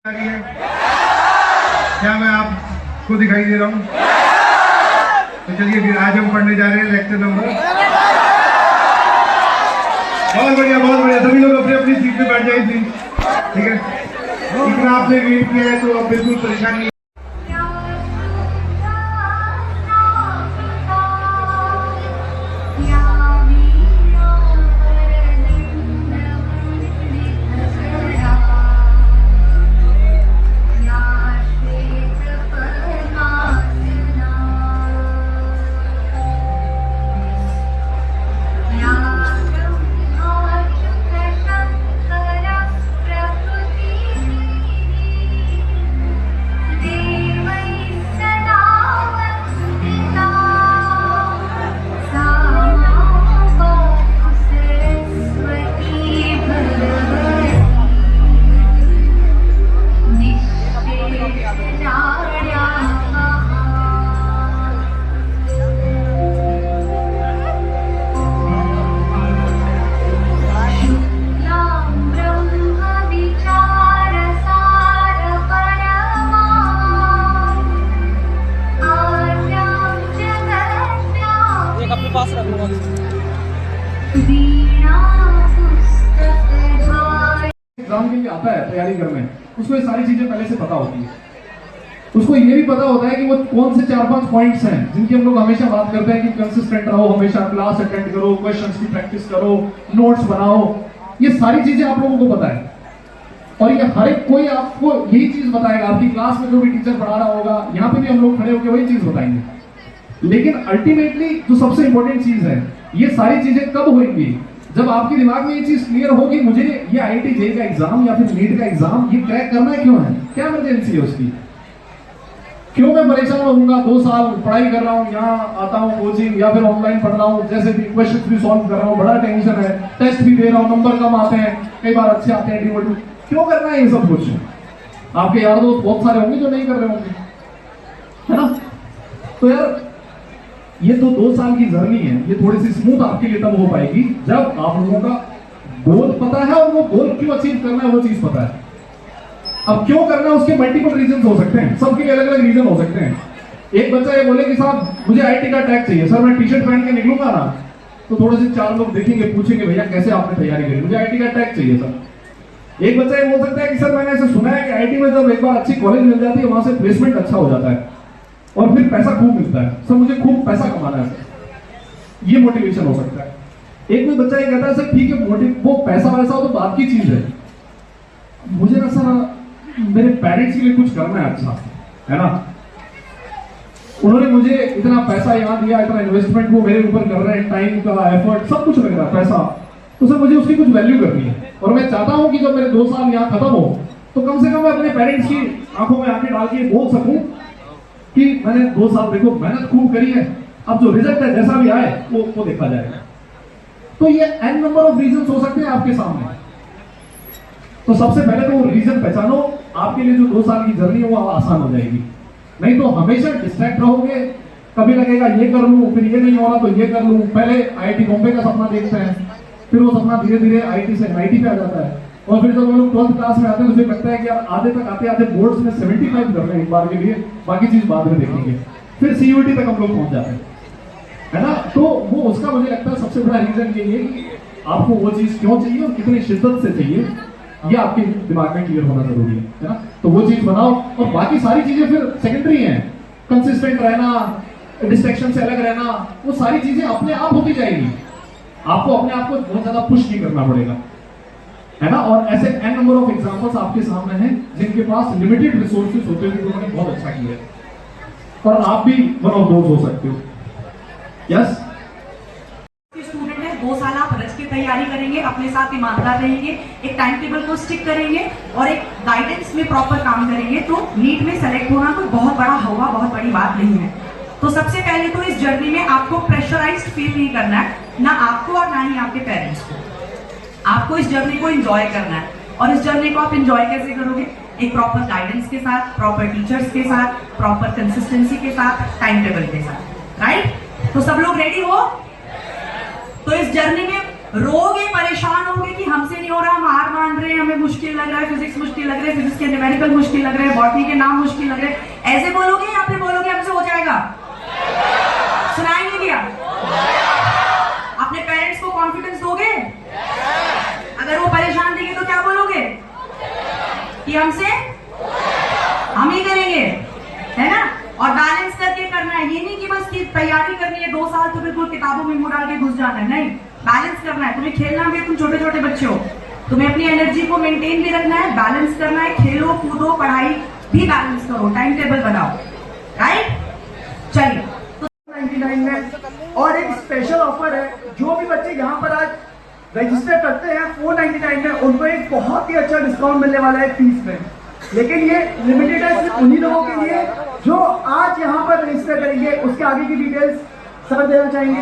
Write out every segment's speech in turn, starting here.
क्या मैं आपको दिखाई दे रहा हूँ? तो चलिए फिर आज हम पढ़ने जा रहे हैं लेक्चर नंबर। बहुत बढ़िया बहुत बढ़िया। सभी लोग अपनी अपनी सीट पे बैठ जाए प्लीज। ठीक है, इतना आपने वेट किया है तो अब बिल्कुल परेशान नहीं। एग्जाम के लिए आता है तैयारी करने, उसको ये सारी चीजें पहले से पता होती है। उसको ये भी पता होता है कि वो कौन से 4-5 पॉइंट्स हैं जिनकी हम लोग हमेशा बात करते हैं कि कंसिस्टेंट रहो, हमेशा क्लास अटेंड करो, क्वेश्चंस की प्रैक्टिस करो, नोट्स बनाओ। ये सारी चीजें आप लोगों को पता है और ये हर एक कोई आपको यही चीज बताएगा। आपकी क्लास में जो भी टीचर पढ़ा रहा होगा, यहाँ पे भी हम लोग खड़े होकर वही चीज बताएंगे। लेकिन अल्टीमेटली जो सबसे इंपॉर्टेंट चीज है, ये सारी चीजें कब होंगी? जब आपके दिमाग में ये चीज क्लियर होगी, मुझे ये IIT JEE का एग्जाम या फिर नीट का एग्जाम ये क्रैक करना है, क्यों है, क्या इमरजेंसी है उसकी, क्यों मैं परेशान होऊंगा? 2 साल पढ़ाई कर रहा हूँ, यहाँ आता हूँ कोचिंग या फिर ऑनलाइन पढ़ रहा हूँ, जैसे भी क्वेश्चन भी सॉल्व कर रहा हूँ, बड़ा टेंशन है, टेस्ट भी दे रहा हूँ, नंबर कम आते हैं, कई बार अच्छे आते हैं, D1 क्यों करना है ये सब कुछ? आपके यार दोस्त बहुत सारे होंगे जो नहीं कर रहे होंगे, है ना? तो यार ये तो 2 साल की जर्नी है, ये थोड़ी सी स्मूथ आपके लिए तब हो पाएगी जब आप लोगों का गोल पता है और वो गोल क्यों अचीव करना है वो चीज पता है। अब क्यों करना है उसके मल्टीपल रीजन हो सकते हैं, सबके लिए अलग अलग रीजन हो सकते हैं। एक बच्चा ये बोले कि साहब मुझे IIT का टैग चाहिए सर, मैं टी-शर्ट पहन के निकलूंगा ना तो थोड़े से 4 लोग देखेंगे, पूछेंगे भैया कैसे आपने तैयारी करी, मुझे IIT का टैग चाहिए सर। एक बच्चा ये बोल सकता है कि सर मैंने ऐसे सुना है कि IIT में जब एक बार अच्छी कॉलेज मिल जाती है वहां से प्लेसमेंट अच्छा हो जाता है और फिर पैसा खूब मिलता है, सर मुझे खूब पैसा कमाना है, ये मोटिवेशन हो सकता है। एक कोई बच्चा ये कहता है सर ठीक है वो पैसा वैसा हो तो बात की चीज है, मुझे ना सर मेरे पेरेंट्स के लिए कुछ करना है अच्छा, है ना, उन्होंने मुझे इतना पैसा यहाँ दिया, इतना इन्वेस्टमेंट वो मेरे ऊपर कर रहे हैं, टाइम का एफर्ट सब कुछ लग रहा है, पैसा, तो सर मुझे उसकी कुछ वैल्यू करनी है और मैं चाहता हूं कि जब मेरे 2 साल यहाँ खत्म हो तो कम से कम मैं अपने पेरेंट्स की आंखों में आंखें डाल के बोल सकूं कि मैंने 2 साल देखो मेहनत खूब करी है, अब जो रिजल्ट है जैसा भी आए वो देखा जाएगा। तो ये n नंबर ऑफ रीजन हो सकते हैं आपके सामने। तो सबसे पहले तो वो रीजन पहचानो, आपके लिए जो 2 साल की जर्नी है वो आसान हो जाएगी। नहीं तो हमेशा डिस्ट्रैक्ट रहोगे, कभी लगेगा ये कर लूं, फिर ये नहीं हो रहा तो ये कर लूं, पहले IIT बॉम्बे का सपना देखते हैं, फिर वो सपना धीरे धीरे IIT से NIT पे आ जाता है और फिर जब हम लोग 12th क्लास में आते हैं तो फिर लगता है कि यार आधे तक आते आते बोर्ड्स में 75 कर रहे हैं एक बार के लिए, बाकी चीज बाद में देखेंगे, फिर CUET तक हम लोग पहुंच जाते हैं, है ना। तो वो उसका मुझे लगता है सबसे बड़ा रीजन यही है कि आपको वो चीज क्यों चाहिए और कितनी शिद्दत से चाहिए, ये आपके दिमाग में क्लियर होना जरूरी है ना। तो वो चीज बनाओ और बाकी सारी चीजें फिर सेकेंडरी हैं, कंसिस्टेंट रहना, डिस्ट्रैक्शन से अलग रहना, वो सारी चीजें अपने आप होती जाएगी, आपको अपने आप को बहुत ज्यादा पुश नहीं करना पड़ेगा, है ना। और ऐसे n नंबर ऑफ एग्जांपल्स आपके सामने हैं जिनके पास लिमिटेड रिसोर्सेज होते हैं, उन्होंने बहुत अच्छा किया है और आप भी वन ऑफ दोज हो सकते हो। यस स्टूडेंट है, 2 साल आप रच के तैयारी करेंगे, अपने साथ ईमानदार रहेंगे, एक टाइम टेबल को स्टिक करेंगे और एक गाइडेंस में प्रॉपर काम करेंगे तो नीट में सेलेक्ट होना कोई बहुत बड़ा होगा, बहुत बड़ी बात नहीं है। तो सबसे पहले तो इस जर्नी में आपको प्रेशराइज्ड फील नहीं करना है, ना आपको और ना ही आपके पेरेंट्स को। आपको इस जर्नी को एंजॉय करना है और इस जर्नी को आप एंजॉय कैसे करोगे? एक प्रॉपर गाइडेंस के साथ, प्रॉपर टीचर्स के साथ, प्रॉपर कंसिस्टेंसी के साथ, टाइम टेबल के साथ, राइट? तो सब लोग रेडी हो? तो इस जर्नी में रोगे, परेशान होगे कि हमसे नहीं हो रहा, हम हार मान रहे हैं, हमें मुश्किल लग रहा है, फिजिक्स मुश्किल लग रहा है, फिजिक्स के न्यूमेरिकल मुश्किल लग रहे हैं, बॉटनी के नाम मुश्किल लग रहे हैं, ऐसे बोलोगे या फिर बोलोगे हमसे हो जाएगा? सुनाएंगे क्या? अपने पेरेंट्स को कॉन्फिडेंस दोगे? अगर वो परेशान देंगे तो क्या बोलोगे? कि हमसे हम ही करेंगे, है ना? और बैलेंस करके करना है, ये नहीं कि बस की तैयारी करनी है 2 साल तो बिल्कुल किताबों में मुंह डाल के घुस जाना है, नहीं, बैलेंस करना है। तुम्हें खेलना भी है, तुम छोटे छोटे बच्चे हो, तुम्हें अपनी एनर्जी को मेंटेन भी रखना है, बैलेंस करना है, खेलो कूदो, पढ़ाई भी बैलेंस करो, टाइम टेबल बनाओ, राइट? चलिए, 99 में और एक स्पेशल ऑफर है, जो भी बच्चे यहाँ पर आज रजिस्टर करते हैं 499 में, उनको एक बहुत ही अच्छा डिस्काउंट मिलने वाला है फीस में। लेकिन ये लिमिटेड है सिर्फ उन्हीं लोगों के लिए जो आज यहाँ पर रजिस्टर करेंगे। उसके आगे की डिटेल्स सर देना चाहेंगे।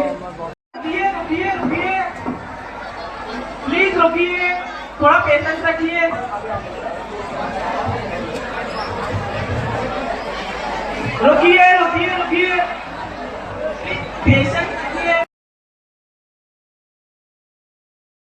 रुकिए, प्लीज रुकिए, थोड़ा पेशेंस रखिए। रुकिए, पेशेंस